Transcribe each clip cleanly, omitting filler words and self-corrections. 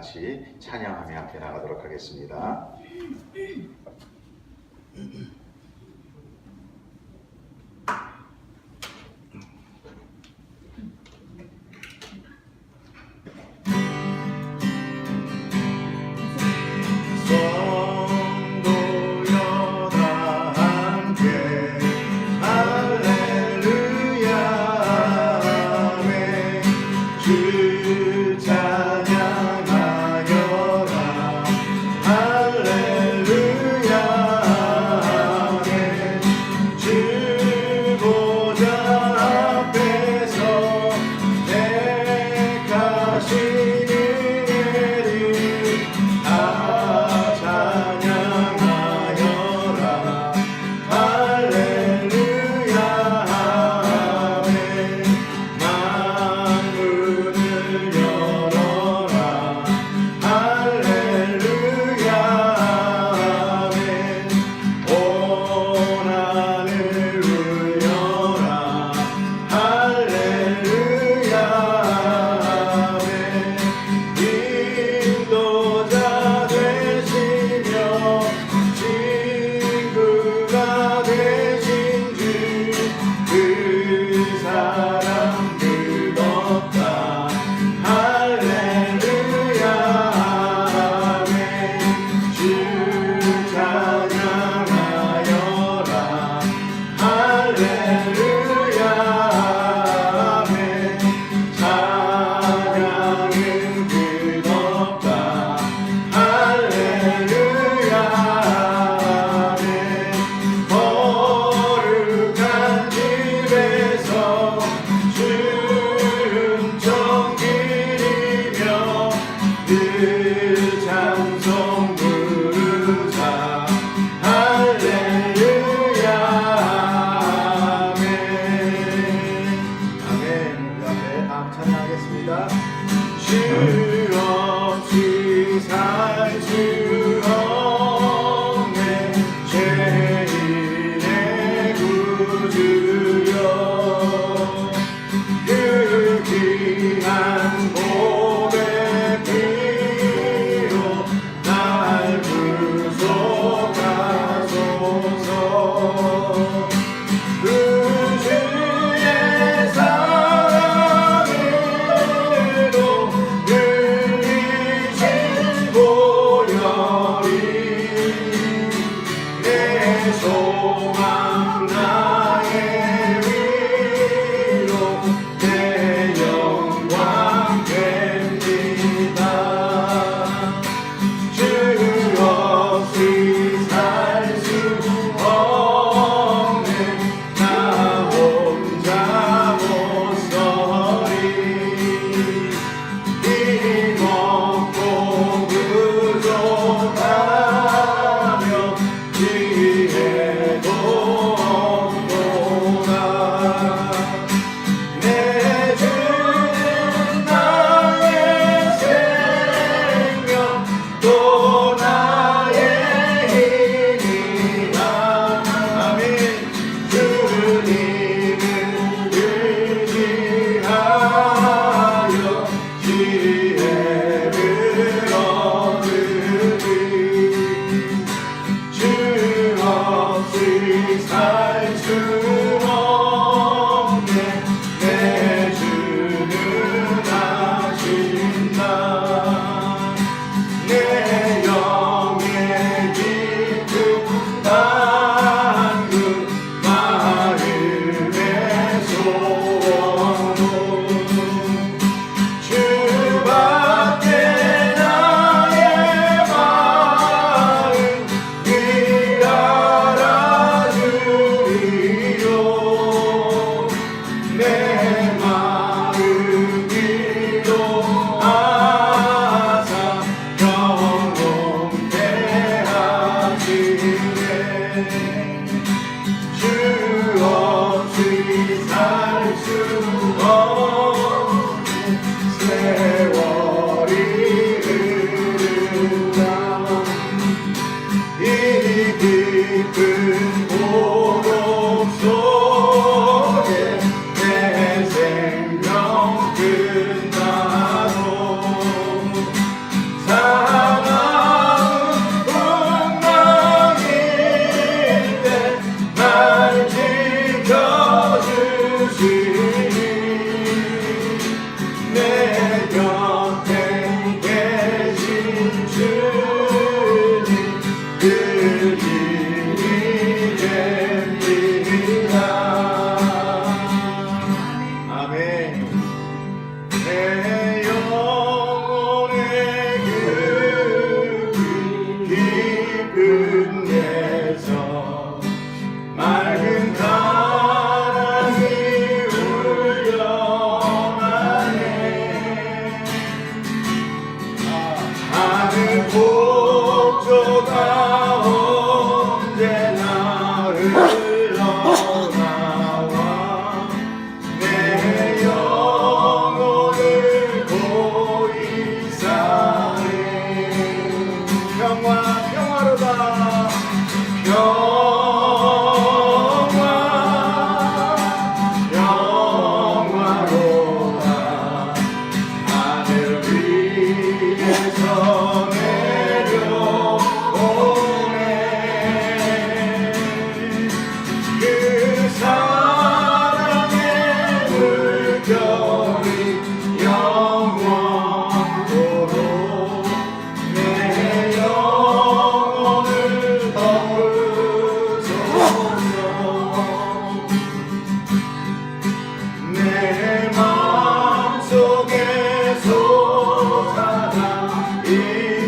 같이 찬양하며 함께 나가도록 하겠습니다. 찬양하여라 할렐루야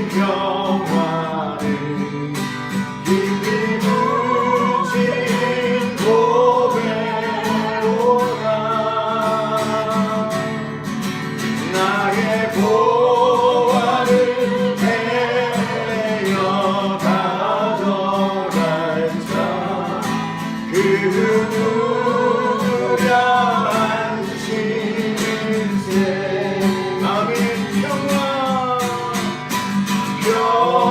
평화를 깊이 묻힌 고백로다. 나의 보화를 내어 가져갈 자, 그 누구랴 안식일세. 아멘. 평화로다.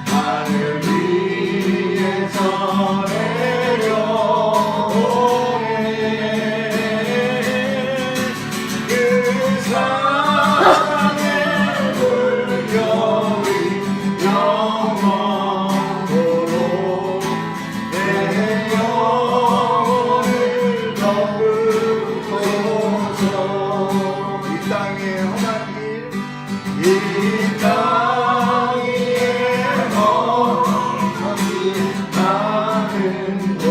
하늘 위에서 내려오네. 그 사랑의 물결이 영원토록 내 영혼을 덮으소서. 이 땅에 험한 길, 이 땅 위에 험한 길, 나는 또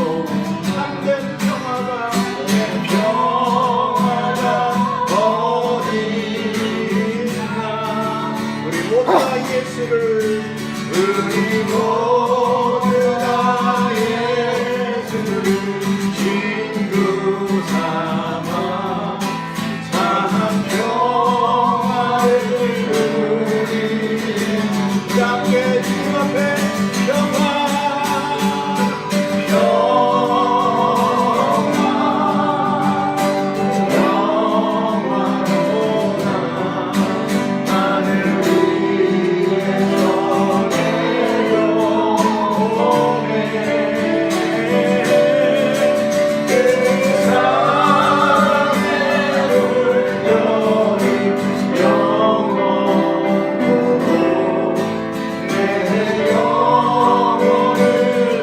참된 평화가 어디 있나. 우리 모두 다 예수를, 우리 모두 다 예수를 친구 삼아 참 평화를 누리는 함께 주님 앞에 평화, 평화로다. 하늘 위에서 내려오네. 그 사랑의 물결이 영원토록 내 영혼을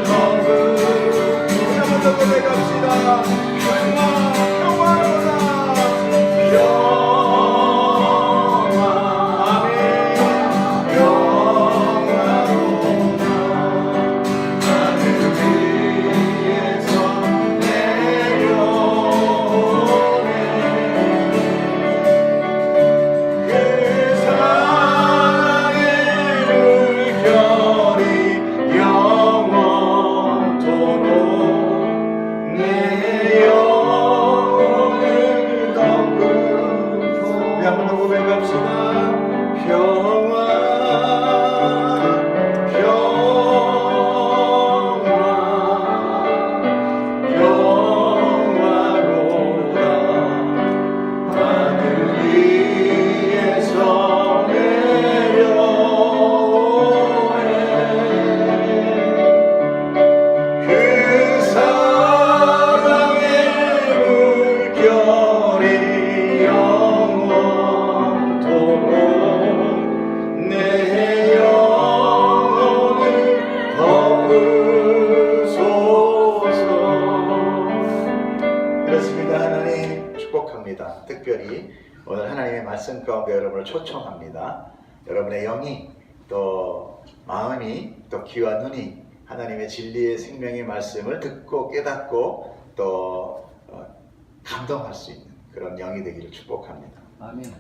덮으소서. 우리 한번 더 고백합시다. 평화로다. 아멘. 평화로다. 하늘 위에서 내려오네. 그 사랑의 물결이 영원토록 내 영혼을 덮으소서. 우리 한번 더 고백합시다. 평화, 평화로다. 하늘 위에서 내려오네. 그 사랑의 물결이 영원토록 내 영혼을 덮으소서. 그렇습니다. 하나님 축복합니다. 특별히 오늘 하나님의 말씀 가운데 여러분을 초청합니다. 여러분의 영이 또 마음이 또 귀와 눈이 하나님의 진리의 생명의 말씀을 듣고 깨닫고 또 감동할 수 있는 그런 영이 되기를 축복합니다. 아멘.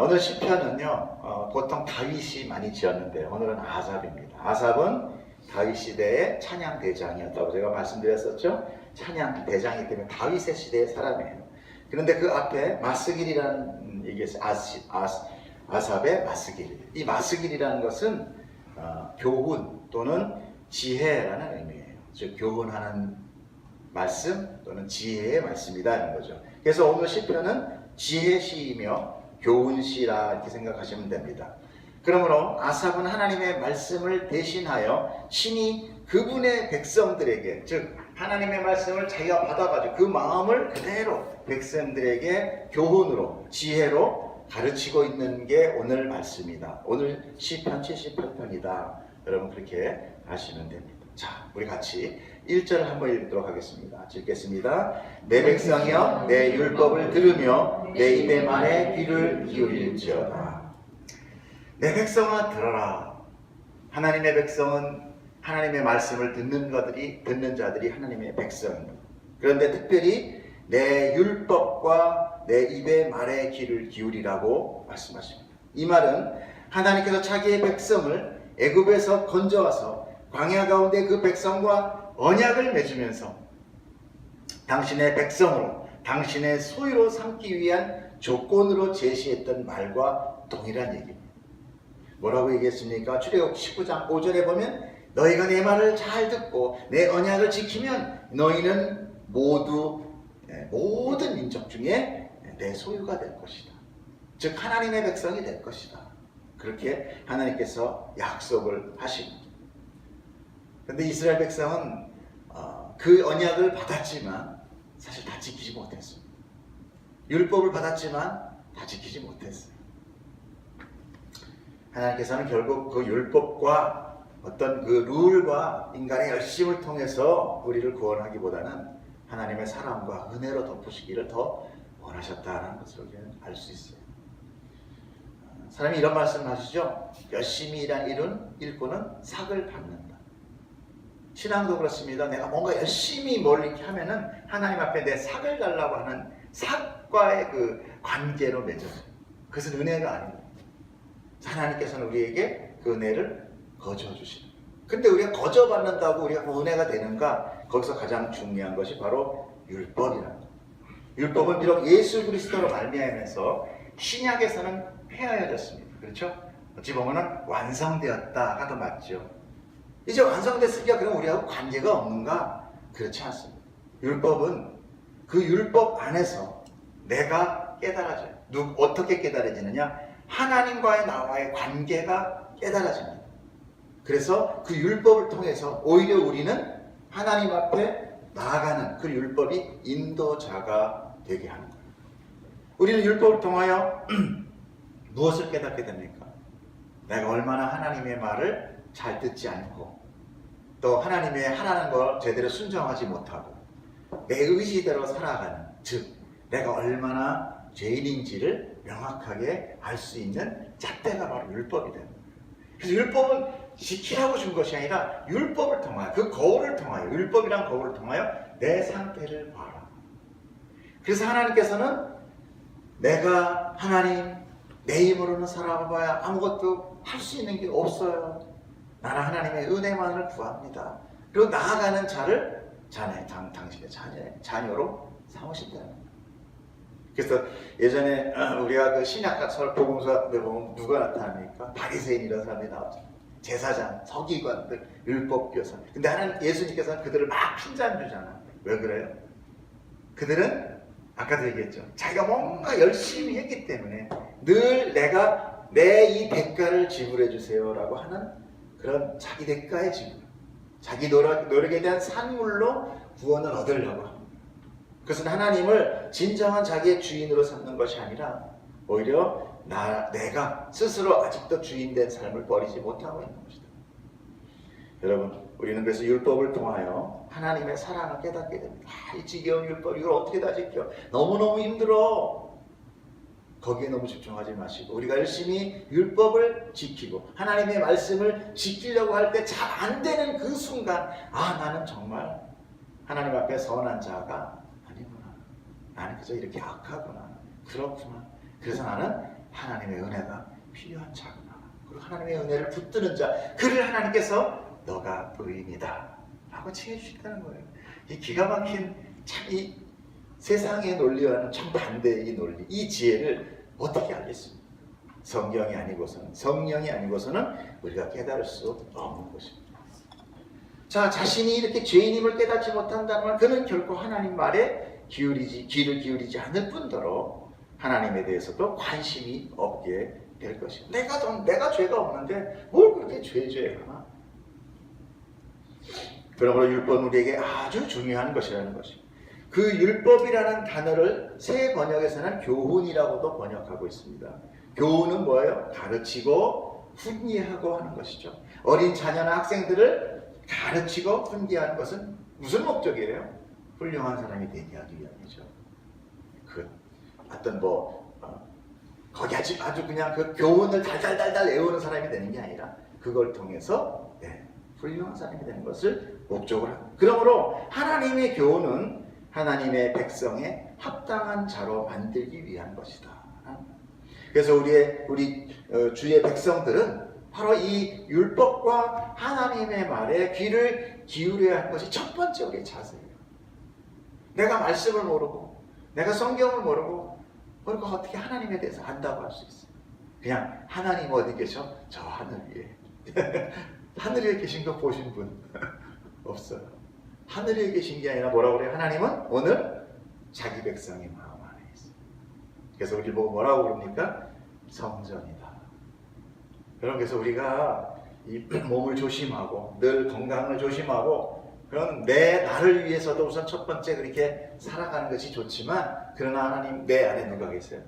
오늘 시편은요, 보통 다윗이 많이 지었는데 오늘은 아삽입니다. 아삽은 다윗 시대의 찬양 대장이었다고 제가 말씀드렸었죠. 찬양 대장이기 때문에 다윗의 시대의 사람이에요. 그런데 그 앞에 마스길이라는 얘기 있어요. 아삽의 마스길. 이 마스길이라는 것은 교훈 또는 지혜라는 의미예요. 즉 교훈하는 말씀 또는 지혜의 말씀이다 이런 거죠. 그래서 오늘 시편은 지혜시이며 교훈시라 이렇게 생각하시면 됩니다. 그러므로 아삽은 하나님의 말씀을 대신하여 신이 그분의 백성들에게, 즉 하나님의 말씀을 자기가 받아가지고 그 마음을 그대로 백성들에게 교훈으로 지혜로 가르치고 있는 게 오늘 말씀이다. 오늘 시편 78편이다. 여러분 그렇게 아시면 됩니다. 자, 우리 같이 1절을 한번 읽도록 하겠습니다. 읽겠습니다. 내 백성이여 내 율법을 들으며 내 입의 말에 귀를 기울일지어다. 내 백성아 들어라. 하나님의 백성은 하나님의 말씀을 듣는 자들이 하나님의 백성입니다. 그런데 특별히 내 율법과 내 입의 말에 귀를 기울이라고 말씀하십니다. 이 말은 하나님께서 자기의 백성을 애굽에서 건져와서 광야 가운데 그 백성과 언약을 맺으면서 당신의 백성으로 당신의 소유로 삼기 위한 조건으로 제시했던 말과 동일한 얘기입니다. 뭐라고 얘기했습니까? 출애굽 19장 5절에 보면 너희가 내 말을 잘 듣고 내 언약을 지키면 너희는 모든 민족 중에 내 소유가 될 것이다. 즉 하나님의 백성이 될 것이다. 그렇게 하나님께서 약속을 하십니다. 그런데 이스라엘 백성은 그 언약을 받았지만 사실 다 지키지 못했습니다. 율법을 받았지만 다 지키지 못했어요. 하나님께서는 결국 그 율법과 어떤 그 룰과 인간의 열심을 통해서 우리를 구원하기보다는 하나님의 사랑과 은혜로 덮으시기를 더 원하셨다는 것을 우리는 알 수 있어요. 사람이 이런 말씀을 하시죠. 열심히 일한 일꾼은 삭을 받는다. 신앙도 그렇습니다. 내가 뭔가 열심히 뭘 이렇게 하면은 하나님 앞에 내 삭을 달라고 하는 삭과의 그 관계로 맺어져요. 그것은 은혜가 아닙니다. 하나님께서는 우리에게 그 은혜를 거저 주시는 거예요. 근데 우리가 거저 받는다고 우리가 그 은혜가 되는가? 거기서 가장 중요한 것이 바로 율법이라는 거예요. 율법은 비록 예수 그리스도로 말미암아서 신약에서는 폐하여졌습니다. 그렇죠? 어찌 보면은 완성되었다 하도 맞죠. 이제 완성됐으니까 그럼 우리하고 관계가 없는가? 그렇지 않습니다. 율법은 그 율법 안에서 내가 깨달아져요. 어떻게 깨달아지느냐? 하나님과의 나와의 관계가 깨달아집니다. 그래서 그 율법을 통해서 오히려 우리는 하나님 앞에 나아가는 그 율법이 인도자가 되게 하는 거예요. 우리는 율법을 통하여 무엇을 깨닫게 됩니까? 내가 얼마나 하나님의 말을 잘 듣지 않고 또 하나님의 하라는 걸 제대로 순종하지 못하고 내 의지대로 살아가는, 즉 내가 얼마나 죄인인지를 명확하게 알 수 있는 잣대가 바로 율법이 됩니다. 그래서 율법은 지키라고 준 것이 아니라 율법을 통하여, 그 거울을 통하여, 율법이란 거울을 통하여 내 상태를 봐라. 그래서 하나님께서는 내가 하나님 내 힘으로는 살아봐야 아무것도 할 수 있는 게 없어요. 나는 하나님의 은혜만을 구합니다. 그리고 나아가는 자를 당신의 자녀로 삼으신다는 거예요. 그래서 예전에 우리가 그 신약과 복음서 같은 데 보면 누가 나타납니까? 바리새인이라는 사람이 나오죠. 제사장, 서기관들, 율법교사. 근데 하나님 예수님께서는 그들을 막 핀잔 주잖아요. 왜 그래요? 그들은 아까도 얘기했죠. 자기가 뭔가 열심히 했기 때문에 늘 내가 내 이 대가를 지불해 주세요라고 하는 그런 자기 대가의 지불, 자기 노력에 대한 산물로 구원을 얻으려고 합니다. 그것은 하나님을 진정한 자기의 주인으로 삼는 것이 아니라 오히려 내가 스스로 아직도 주인된 삶을 버리지 못하고 있는 것이다. 여러분, 우리는 그래서 율법을 통하여 하나님의 사랑을 깨닫게 됩니다. 이 지겨운 율법, 이걸 어떻게 다 지켜? 너무너무 힘들어. 거기에 너무 집중하지 마시고 우리가 열심히 율법을 지키고 하나님의 말씀을 지키려고 할 때 잘 안 되는 그 순간, 나는 정말 하나님 앞에 선한 자가 아니구나. 나는 그저 이렇게 악하구나. 그렇구나. 그래서 나는 하나님의 은혜가 필요한 자구나. 그리고 하나님의 은혜를 붙드는 자, 그를 하나님께서 너가 의인이다 라고 칭해주신다는 거예요. 이 기가 막힌 참 이 세상의 논리와는 참 반대의 이 논리, 이 지혜를 어떻게 알겠습니까? 성경이 아니고서는, 성령이 아니고서는 우리가 깨달을 수 없는 것입니다. 자, 자신이 이렇게 죄인임을 깨닫지 못한다는 말, 그는 결코 하나님 말에 귀를 기울이지 않을 뿐더러 하나님에 대해서도 관심이 없게 될 것입니다. 내가 죄가 없는데 뭘 그렇게 죄하나? 그러므로 율법은 우리에게 아주 중요한 것이라는 것입니다. 그 율법이라는 단어를 새 번역에서는 교훈이라고도 번역하고 있습니다. 교훈은 뭐예요? 가르치고 훈계하고 하는 것이죠. 어린 자녀나 학생들을 가르치고 훈계하는 것은 무슨 목적이에요? 훌륭한 사람이 되게 하기 위함이죠. 어떤 거기 아주 그냥 그 교훈을 달달달달 외우는 사람이 되는 게 아니라 그걸 통해서 훌륭한 사람이 되는 것을 목적으로 합니다. 그러므로 하나님의 교훈은 하나님의 백성의 합당한 자로 만들기 위한 것이다. 그래서 우리 주의 백성들은 바로 이 율법과 하나님의 말에 귀를 기울여야 하는 것이 첫 번째 우리의 자세예요. 내가 말씀을 모르고 내가 성경을 모르고 그리고 어떻게 하나님에 대해서 안다고 할 수 있어요? 그냥 하나님 어디 계셔? 저 하늘 위에. 하늘에 계신 거 보신 분 없어요. 하늘에 계신 게 아니라 뭐라고 그래요? 하나님은 오늘 자기 백성의 마음 안에 있어요. 그래서 우리 보고 뭐라고 그럽니까? 성전이다. 여러분, 그래서 우리가 이 몸을 조심하고 늘 건강을 조심하고 그런 내 나를 위해서도 우선 첫 번째 그렇게 살아가는 것이 좋지만, 그러나 하나님 내 안에 누가 계세요?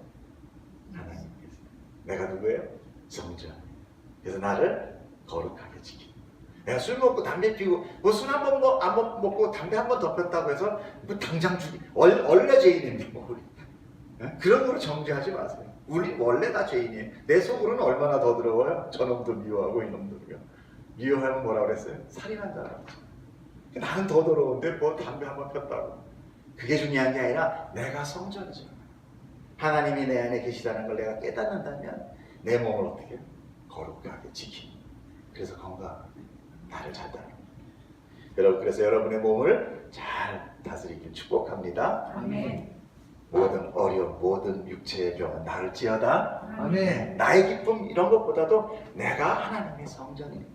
하나님 계세요. 내가 누구예요? 성전. 그래서 나를 거룩하게 지키고, 내가 술 먹고 담배 피우고 뭐 술 한 번 안 먹고 담배 한 번 더 폈다고 해서 뭐 당장 죽이 원래 죄인인데 뭐 우리 그런 거로 정죄하지 마세요. 우리 원래 다 죄인이에요. 내 속으로는 얼마나 더 더러워요? 저놈도 미워하고 이놈도요. 미워하면 뭐라 그랬어요? 살인한다라고. 나는 더 더러운데 뭐 담배 한 번 폈다고. 그게 중요한 게 아니라 내가 성전이죠. 하나님이 내 안에 계시다는 걸 내가 깨닫는다면 내 몸을 어떻게 거룩하게 지키는, 그래서 건강하게 나를 잘 따르는. 여러분, 그래서 여러분의 몸을 잘 다스리길 축복합니다. 아멘. 모든 어려움, 모든 육체의 병은 나을지어다. 아멘. 나의 기쁨 이런 것보다도 내가 하나님의 성전이니까.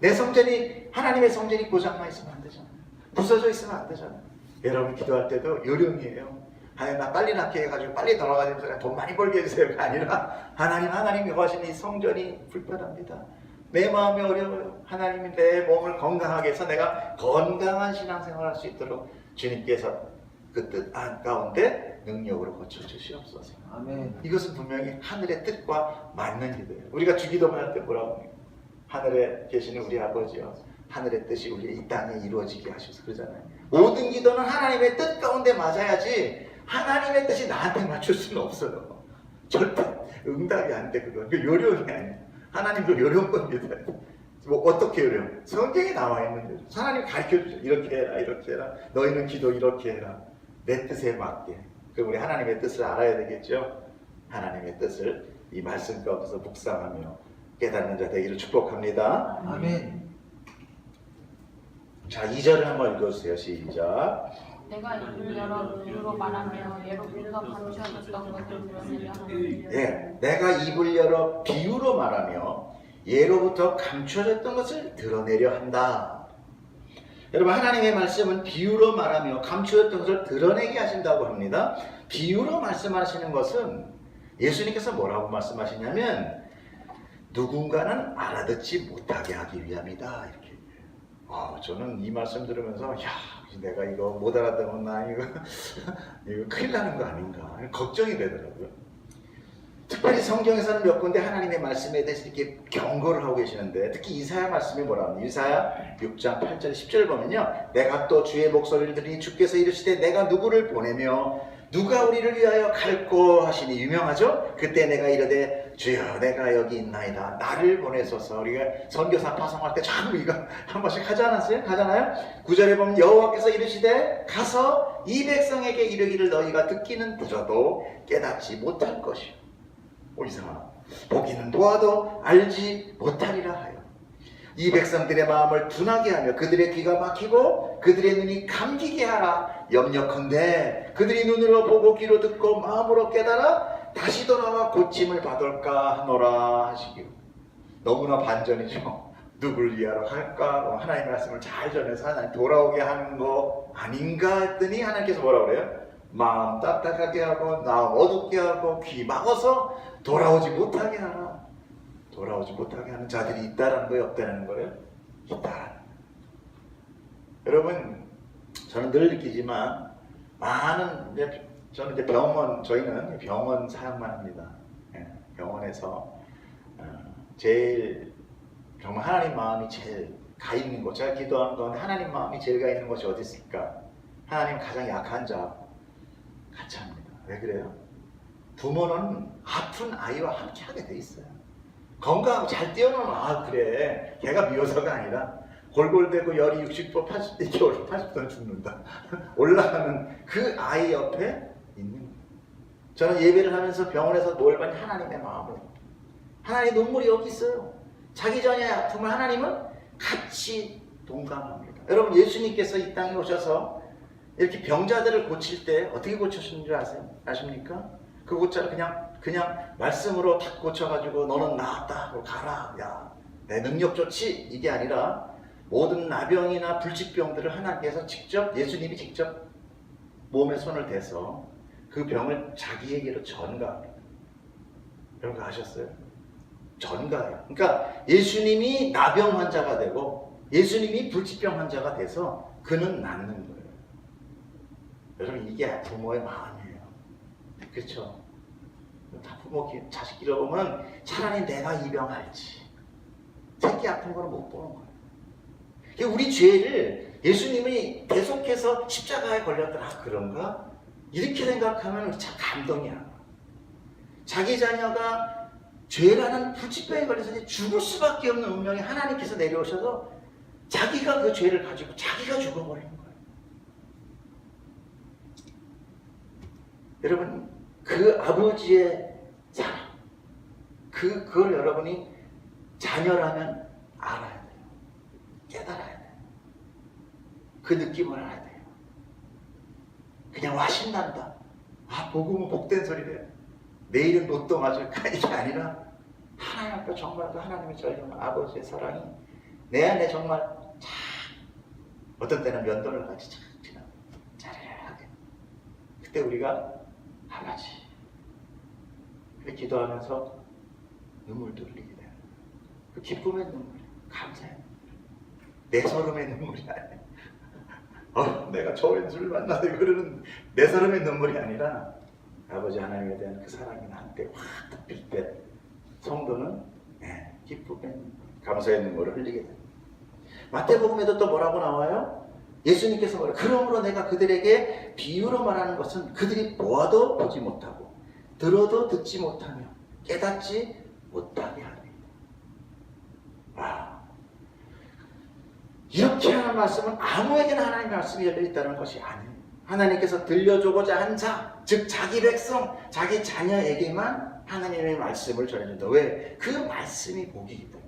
내 성전이, 하나님의 성전이 고장나 있으면 안 되잖아요. 부서져 있으면 안 되잖아요. 여러분 기도할 때도 요령이에요. 하나님 나 빨리 낳게 해가지고 빨리 돌아가면서 돈 많이 벌게 해주세요가 아니라, 하나님이 거하신 이 성전이 불편합니다. 내 마음이 어려워요. 하나님이 내 몸을 건강하게 해서 내가 건강한 신앙생활을 할 수 있도록 주님께서 그 뜻 가운데 능력으로 고쳐주시옵소서. 아멘. 이것은 분명히 하늘의 뜻과 맞는 기도예요. 우리가 주기도만 할 때 뭐라고 해요? 하늘에 계시는 우리 아버지여, 하늘의 뜻이 우리 이 땅에 이루어지게 하셔서 그러잖아요. 모든 기도는 하나님의 뜻 가운데 맞아야지 하나님의 뜻이 나한테 맞출 수는 없어요. 절대 응답이 안 돼. 그건 그 요령이 아니에요. 하나님도 요령법입니다. 뭐 어떻게 요령? 성경에 나와 있는 대로 하나님 가르쳐주죠. 이렇게 해라, 이렇게 해라. 너희는 기도 이렇게 해라. 내 뜻에 맞게. 그럼 우리 하나님의 뜻을 알아야 되겠죠. 하나님의 뜻을 이 말씀 가운데서 묵상하며 깨닫는 자 되기를 축복합니다. 아멘. 자, 2절을 한번 읽어주세요. 시작. 내가 입을 열어 눈으로 말하며 예로부터 감추어졌던 것을 드러내려 하느니라. 예, 내가 입을 열어 비유로 말하며 예로부터 감춰졌던 것을 드러내려 한다. 여러분, 하나님의 말씀은 비유로 말하며 감추어졌던 것을 드러내게 하신다고 합니다. 비유로 말씀하시는 것은 예수님께서 뭐라고 말씀하시냐면 누군가는 알아듣지 못하게 하기 위함이다, 이렇게. 저는 이 말씀 들으면서 내가 이거 못 알아듣으면 나 이거 큰일 나는 거 아닌가 걱정이 되더라고요. 특별히 성경에서는 몇 군데 하나님의 말씀에 대해서 이렇게 경고를 하고 계시는데, 특히 이사야 말씀이 뭐라 합니까? 이사야 6장 8절 10절 보면요, 내가 또 주의 목소리를 들으니 주께서 이르시되 내가 누구를 보내며 누가 우리를 위하여 갈꼬 하시니 유명하죠? 그때 내가 이르되 주여 내가 여기 있나이다, 나를 보내소서. 우리가 선교사 파송할 때 참 이거 한 번씩 하지 않았어요? 하잖아요? 9절에 보면 여호와께서 이르시되 가서 이 백성에게 이르기를 너희가 듣기는 들어도 깨닫지 못할 것이요. 이상하다. 보기는 보아도 알지 못하리라 하여 이 백성들의 마음을 둔하게 하며 그들의 귀가 막히고 그들의 눈이 감기게 하라. 염려컨대 그들이 눈으로 보고 귀로 듣고 마음으로 깨달아 다시 돌아와 고침을 받을까 하노라 하시기로. 너무나 반전이죠. 누굴 위하러 할까? 하나님의 말씀을 잘 전해서 하나님 돌아오게 하는 거 아닌가 했더니 하나님께서 뭐라고 그래요? 마음 딱딱하게 하고 마음 어둡게 하고 귀 막아서 돌아오지 못하게 하라. 돌아오지 못하게 하는 자들이 있다라는 거예요? 없다는 거예요? 있다. 여러분, 저는 늘 느끼지만 많은 저는 저희는 병원 사역만 합니다. 병원에서 제일 정말 하나님 마음이 제일 가 있는 곳, 제가 기도하는 가운데 하나님 마음이 제일 가 있는 곳이 어디 있을까? 하나님 가장 약한 자 같이 합니다. 왜 그래요? 부모는 아픈 아이와 함께 하게 돼 있어요. 건강하고 잘 뛰어노는 그래 걔가 미워서가 아니라 골골대고 열이 60도, 80도, 겨울 80도는 죽는다. 올라가는 그 아이 옆에 있는 거예요. 저는 예배를 하면서 병원에서 뭘 봤냐? 하나님의 마음을. 하나님의 눈물이 여기 있어요. 자기 전에 아픔을 하나님은 같이 동감합니다. 여러분, 예수님께서 이 땅에 오셔서 이렇게 병자들을 고칠 때 어떻게 고치시는 줄 아십니까? 그 고자를 그냥 말씀으로 탁 고쳐가지고 너는 나았다 하고 가라. 야, 내 능력 좋지? 이게 아니라 모든 나병이나 불치병들을 하나님께서 예수님이 직접 몸에 손을 대서 그 병을 자기에게로 전가합니다. 여러분 아셨어요? 전가해요. 그러니까 예수님이 나병 환자가 되고 예수님이 불치병 환자가 돼서 그는 낫는 거예요. 여러분, 이게 부모의 마음이에요. 그렇죠? 다 부모 자식 길어보면 차라리 내가 이 병 알지. 새끼 아픈 거는 못 보는 거예요. 우리 죄를 예수님이 계속해서 십자가에 걸렸더라. 그런가? 이렇게 생각하면 참 감동이야. 자기 자녀가 죄라는 불치병에 걸려서 이제 죽을 수밖에 없는 운명에 하나님께서 내려오셔서 자기가 그 죄를 가지고 자기가 죽어버리는 거예요. 여러분, 그 아버지의 사랑, 그걸 여러분이 자녀라면 알아야 돼요. 깨달아야 돼요. 그 느낌을 알아야 돼요. 그냥 와 신난다. 아, 복음은 복된 소리래. 내일은 로또 맞을까? 이게 아니라 하나님 앞에 정말 그 하나님의 전령 아버지의 사랑이 내 안에 정말 참 어떤 때는 면도를 같이 참 잘하게. 그때 우리가 아버지 그렇게 기도하면서 눈물도 흘리게 돼요. 그 기쁨의 눈물, 감사의 눈물, 내서름의 눈물이 아니에요. 내가 좋은 줄 만나서 그러는 내서름의 눈물이 아니라 아버지 하나님에 대한 그 사랑이 나한테 확 덮일 때 성도는 기쁨의 눈물, 감사의 눈물을 흘리게 됩니다. 마태복음에도 또 뭐라고 나와요? 예수님께서 뭐래요? 그러므로 내가 그들에게 비유로 말하는 것은 그들이 보아도 보지 못하고 들어도 듣지 못하며 깨닫지 못하게 하리라. 와, 이렇게 하는 말씀은 아무에게나 하나님의 말씀이 열려있다는 것이 아니에요. 하나님께서 들려주고자 한 자, 즉 자기 백성, 자기 자녀에게만 하나님의 말씀을 전해준다. 왜? 그 말씀이 복이기 때문에.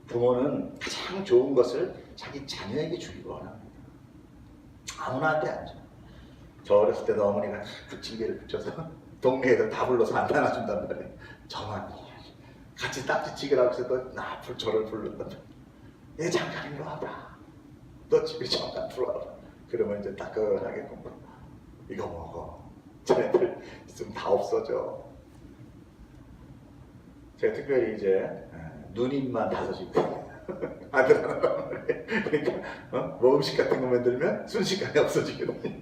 부모는 가장 좋은 것을 자기 자녀에게 주기를 원합니다. 아무나한테 안 줘. 저 어렸을 때도 어머니가 부침개를 붙여서 동네에도 다 불러서 안 나눠준단 말이에요. 저만 같이 딱지치기라고 해서 저를 부른단 말이에요. 얘 잠깐 이리 와봐. 너 집에 잠깐 들어와봐. 그러면 이제 따끈하게 공부. 이거 먹어. 쟤네들 있으면 다 없어져. 제가 특별히 이제 누님만 5이거든요. 아들 하나란 말이에요. 그러니까 뭐 음식 같은 거 만들면 순식간에 없어지거든요.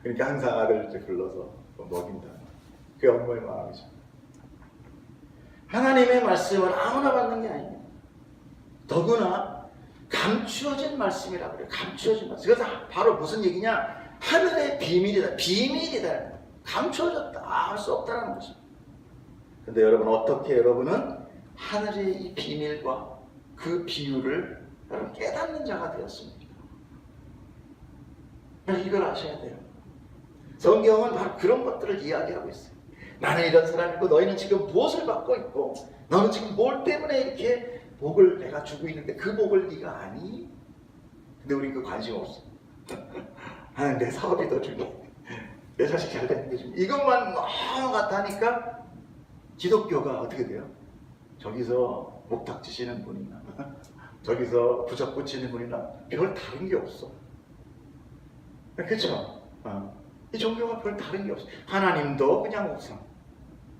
그러니까 항상 아들을 이제 불러서 먹인다. 그게 엄마의 마음이죠. 하나님의 말씀은 아무나 받는 게 아닙니다. 더구나 감추어진 말씀이라고 그래요. 감추어진 말씀. 그래서 바로 무슨 얘기냐? 하늘의 비밀이다. 비밀이다. 감추어졌다. 알 수 없다는 거죠. 근데 여러분, 어떻게 여러분은 하늘의 이 비밀과 그 비유를 여러분 깨닫는 자가 되었습니까? 이걸 아셔야 돼요. 성경은 바로 그런 것들을 이야기하고 있어요. 나는 이런 사람이고 너희는 지금 무엇을 받고 있고 너는 지금 뭘 때문에 이렇게 복을 내가 주고 있는데 그 복을 네가 아니? 근데 우리 그 관심 없어. 내 사업이 더 중요해. 내 자식 잘 되는 게 중요해. 이것만 너무 같다니까 기독교가 어떻게 돼요? 저기서 목탁 치시는 분이나 저기서 부적 붙이는 분이나 별 다른 게 없어. 그렇죠? 이 종교가 별 다른 게 없어. 하나님도 그냥 우상.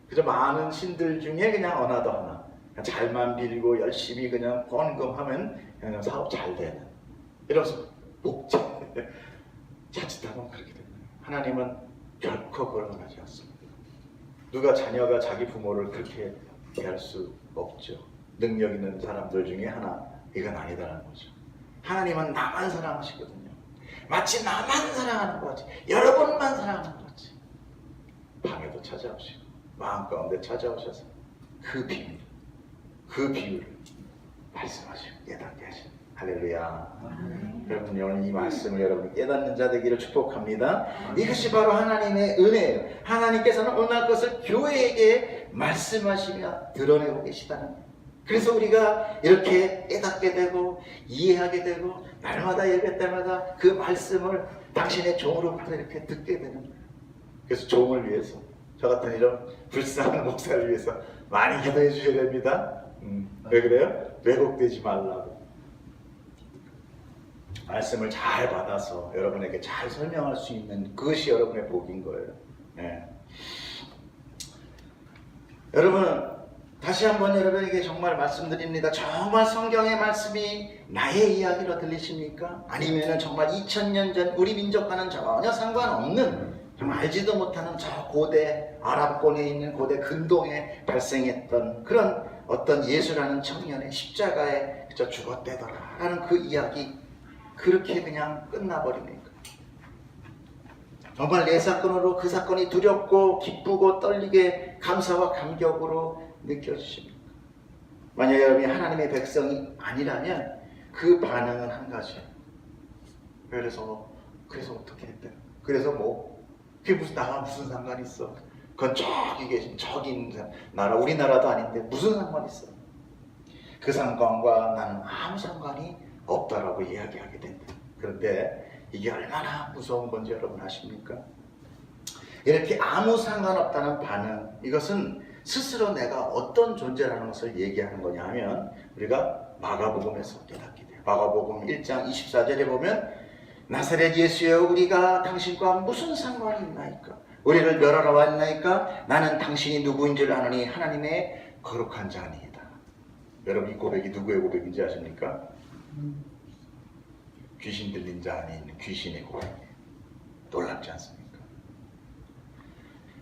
그저 많은 신들 중에 그냥 어느 하나. 그냥 잘만 빌고 열심히 그냥 헌금하면 그냥 사업 잘 되는. 이러면서 목재. 자칫하면 그렇게 됩니다. 하나님은 결코 그걸 원하지 않습니다. 누가 자녀가 자기 부모를 그렇게 대할 수 없죠. 능력 있는 사람들 중에 하나, 이건 아니다라는 거죠. 하나님은 나만 사랑하시거든요. 마치 나만 사랑하는 것 같이, 여러분만 사랑하는 것 같이 방에도 찾아오시고 마음 가운데 찾아오셔서 그 비밀, 그 비유를 말씀하시고 깨닫게 하시는 할렐루야. 여러분 오늘 이 말씀을 여러분 깨닫는 자 되기를 축복합니다. 이것이 바로 하나님의 은혜예요. 하나님께서는 오늘 것을 교회에게 말씀하시며 드러내고 계시다는 거예요. 그래서 우리가 이렇게 깨닫게 되고 이해하게 되고 날마다 예배 때마다 그 말씀을 당신의 종으로부터 이렇게 듣게 되는 거예요. 그래서 종을 위해서 저 같은 이런 불쌍한 목사를 위해서 많이 기도해 주셔야 됩니다. 왜 그래요? 왜곡되지 말라고. 말씀을 잘 받아서 여러분에게 잘 설명할 수 있는 그것이 여러분의 복인 거예요. 네. 여러분 다시 한번 여러분에게 정말 말씀드립니다. 정말 성경의 말씀이 나의 이야기로 들리십니까? 아니면 정말 2000년 전 우리 민족과는 전혀 상관없는 정말 알지도 못하는 저 고대 아랍권에 있는 고대 근동에 발생했던 그런 어떤 예수라는 청년의 십자가에 그저 죽었대더라 라는 그 이야기 그렇게 그냥 끝나버립니까? 정말 내 사건으로 그 사건이 두렵고 기쁘고 떨리게 감사와 감격으로 느껴지십니까? 만약 여러분이 하나님의 백성이 아니라면 그 반응은 한 가지예요. 그래서 어떻게 했대요? 그래서 뭐 그게 무슨 나와 무슨 상관이 있어? 그건 저기 계신 저기 나라 우리나라도 아닌데 무슨 상관이 있어? 그 상관과 나는 아무 상관이 없다라고 이야기하게 된다. 그런데 이게 얼마나 무서운 건지 여러분 아십니까? 이렇게 아무 상관없다는 반응, 이것은 스스로 내가 어떤 존재라는 것을 얘기하는 거냐 하면 우리가 마가복음에서 깨닫게 돼요. 마가복음 1장 24절에 보면 나사렛 예수여 우리가 당신과 무슨 상관이 있나이까? 우리를 멸하러 왔나이까? 나는 당신이 누구인 줄 아노니 하나님의 거룩한 자니이다. 여러분 이 고백이 누구의 고백인지 아십니까? 귀신 들린 자 안에 있는 귀신의 고백이에요. 놀랍지 않습니까?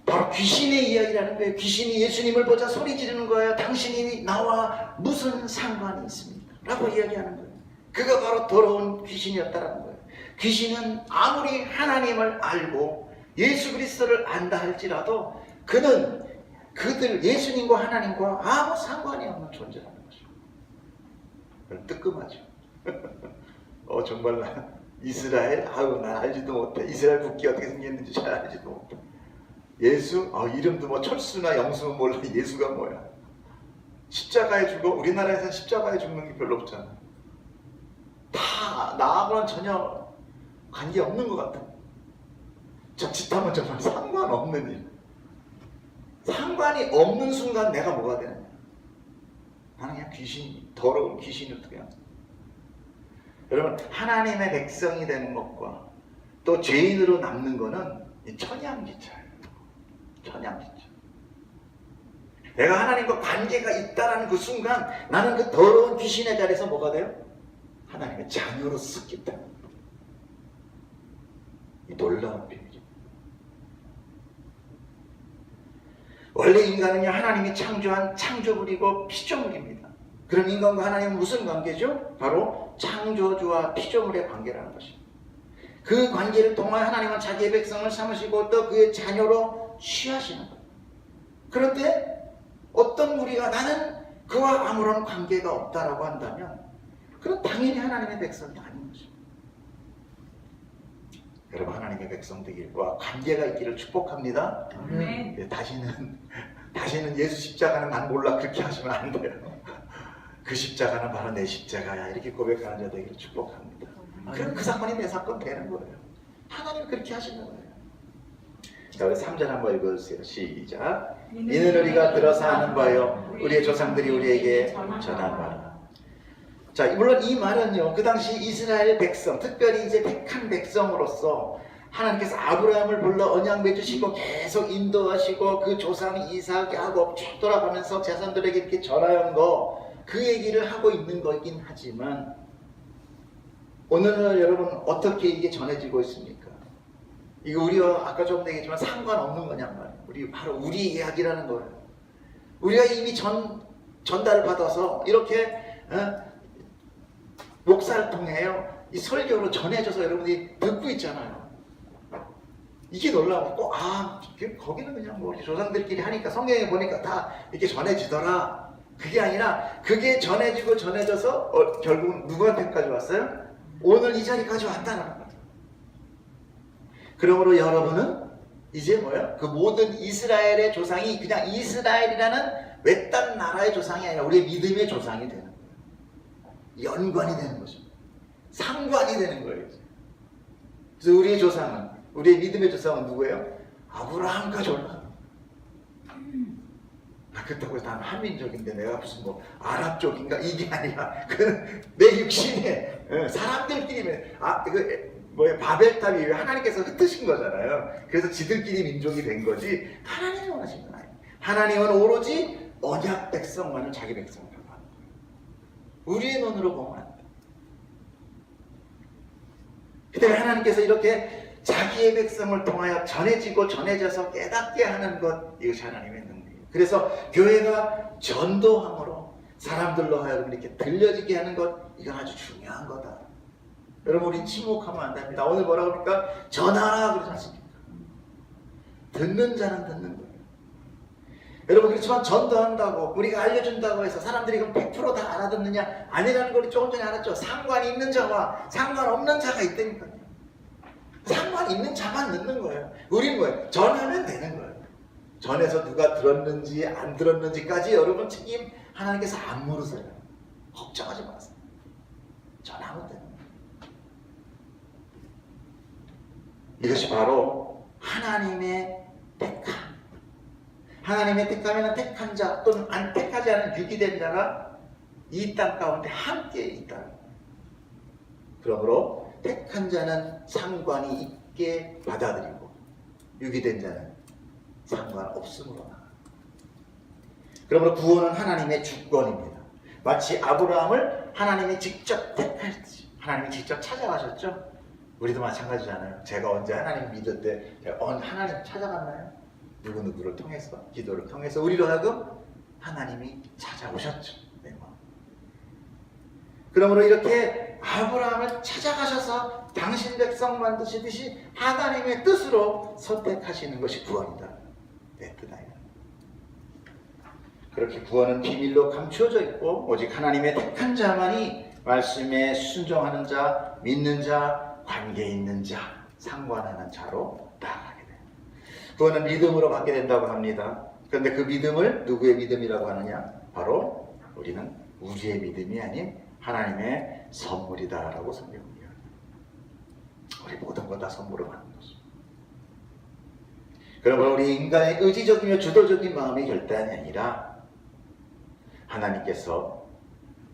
바로 귀신의 이야기라는 거예요. 귀신이 예수님을 보자 소리 지르는 거예요. 당신이 나와 무슨 상관이 있습니까? 라고 이야기하는 거예요. 그가 바로 더러운 귀신이었다는 거예요. 귀신은 아무리 하나님을 알고 예수 그리스도를 안다 할지라도 그는 그들 예수님과 하나님과 아무 상관이 없는 존재라는 거죠. 뜨끔하죠. 정말 이스라엘 난 알지도 못해. 이스라엘 국기 어떻게 생겼는지 잘 알지도 못해. 예수 이름도 뭐 철수나 영수는 몰라. 예수가 뭐야? 십자가에 죽어. 우리나라에서는 십자가에 죽는 게 별로 없잖아. 다 나하고는 전혀 관계 없는 것 같아. 저 짓하면 정말 상관없는 일. 상관이 없는 순간 내가 뭐가 되느냐? 나는 그냥 더러운 귀신을 그냥. 여러분 하나님의 백성이 되는 것과 또 죄인으로 남는 것은 이 천양지차예요. 천양지차. 내가 하나님과 관계가 있다라는 그 순간 나는 그 더러운 귀신의 자리에서 뭐가 돼요? 하나님의 자녀로 쓰기 때문에. 이 놀라운 비밀입니다. 원래 인간은요 하나님이 창조한 창조물이고 피조물입니다. 그럼 인간과 하나님은 무슨 관계죠? 바로 창조주와 피조물의 관계라는 것입니다. 그 관계를 통해 하나님은 자기의 백성을 삼으시고 또 그의 자녀로 취하시는 거예요. 그런데 어떤 우리가 나는 그와 아무런 관계가 없다라고 한다면 그럼 당연히 하나님의 백성이 아닌 것입니다. 여러분 하나님의 백성 되길과 관계가 있기를 축복합니다. 다시는 예수 십자가는 난 몰라 그렇게 하시면 안 돼요. 그 십자가는 바로 내 십자가야 이렇게 고백하는 자 되기를 축복합니다. 그럼 그 사건이 내 사건 되는 거예요. 하나님이 그렇게 하시는 거예요. 자 우리 3절 한번 읽어주세요. 시작. 이는 우리가 들어서 아는 바요 우리의 조상들이 우리에게 전한 바라. 자 물론 이 말은요 그 당시 이스라엘 백성 특별히 이제 택한 백성으로서 하나님께서 아브라함을 불러 언약 맺으시고 계속 인도하시고 그 조상 이삭 야곱 쭉 돌아가면서 자손들에게 이렇게 전하는 거 그 얘기를 하고 있는 거긴 하지만 오늘날 여러분 어떻게 이게 전해지고 있습니까? 이거 우리와 아까 좀 얘기했지만 상관없는 거냔 말이에요. 바로 우리 이야기라는 거예요. 우리가 이미 전달을 받아서 이렇게 목사를 통해요 이 설교로 전해져서 여러분이 듣고 있잖아요. 이게 놀라운 거고 거기는 그냥 뭐 조상들끼리 하니까 성경에 보니까 다 이렇게 전해지더라. 그게 아니라 그게 전해지고 전해져서 결국은 누구한테까지 왔어요? 오늘 이 자리까지 왔다는 거죠. 그러므로 여러분은 이제 뭐예요? 그 모든 이스라엘의 조상이 그냥 이스라엘이라는 외딴 나라의 조상이 아니라 우리의 믿음의 조상이 되는 거예요. 연관이 되는 거죠. 상관이 되는 거예요. 그래서 우리의 조상은, 우리의 믿음의 조상은 누구예요? 아브라함까지 올라가. 그렇다고 해서 난 한민족인데 내가 무슨 뭐 아랍 쪽인가 이게 아니라 내 육신에 사람들끼리 바벨탑이 왜 하나님께서 흩으신 거잖아요. 그래서 지들끼리 민족이 된 거지 하나님이 원하신 건 아니에요. 하나님은 오로지 언약 백성만을 자기 백성이라고 하는 거예요. 우리의 눈으로 보면 안 돼. 그 때문에 하나님께서 이렇게 자기의 백성을 통하여 전해지고 전해져서 깨닫게 하는 것, 이것이 하나님의 능력이에요. 그래서 교회가 전도함으로 사람들로 하여금 이렇게 들려지게 하는 것, 이건 아주 중요한 거다. 여러분, 우리 침묵하면 안 됩니다. 오늘 뭐라고 합니까? 전하라 그러지 않습니까? 듣는 자는 듣는 거예요. 여러분, 그렇지만 전도한다고 우리가 알려준다고 해서 사람들이 그럼 100%다 알아듣느냐? 아니라는 걸 조금 전에 알았죠. 상관이 있는 자와 상관없는 자가 있다니까요. 상관 있는 자만 듣는 거예요. 우리는 뭐예요? 전하면 되는 거예요. 전에서 누가 들었는지 안 들었는지까지 여러분 책임 하나님께서 안 물으세요. 걱정하지 마세요. 전하면 돼요. 이것이 바로 하나님의 택함. 하나님의 택함에는 택한 자 또는 안 택하지 않은 유기된 자가 이 땅 가운데 함께 있다. 그러므로 택한 자는 상관이 있게 받아들이고 유기된 자는 상관없음으로 나아가. 그러므로 구원은 하나님의 주권입니다. 마치 아브라함을 하나님이 직접 택하셨듯이 하나님이 직접 찾아가셨죠. 우리도 마찬가지잖아요. 제가 언제 하나님 믿을 때 하나님 찾아갔나요? 누구누구를 통해서, 기도를 통해서 우리로 하여금 하나님이 찾아오셨죠. 네. 그러므로 이렇게 아브라함을 찾아가셔서 당신 백성 만드시듯이 하나님의 뜻으로 선택하시는 것이 구원이다. 내 뜻 아니다. 그렇게 구원은 비밀로 감추어져 있고 오직 하나님의 택한 자만이 말씀에 순종하는 자, 믿는 자, 관계 있는 자, 상관하는 자로 나아가게 돼요. 구원은 믿음으로 받게 된다고 합니다. 그런데 그 믿음을 누구의 믿음이라고 하느냐? 바로 우리는 우리의 믿음이 아닌 하나님의 선물이다라고 성경은 이야기합니다. 우리 모든 것 다 선물로 받는 것입니다. 그러므로 우리 인간의 의지적이며 주도적인 마음의 결단이 아니라 하나님께서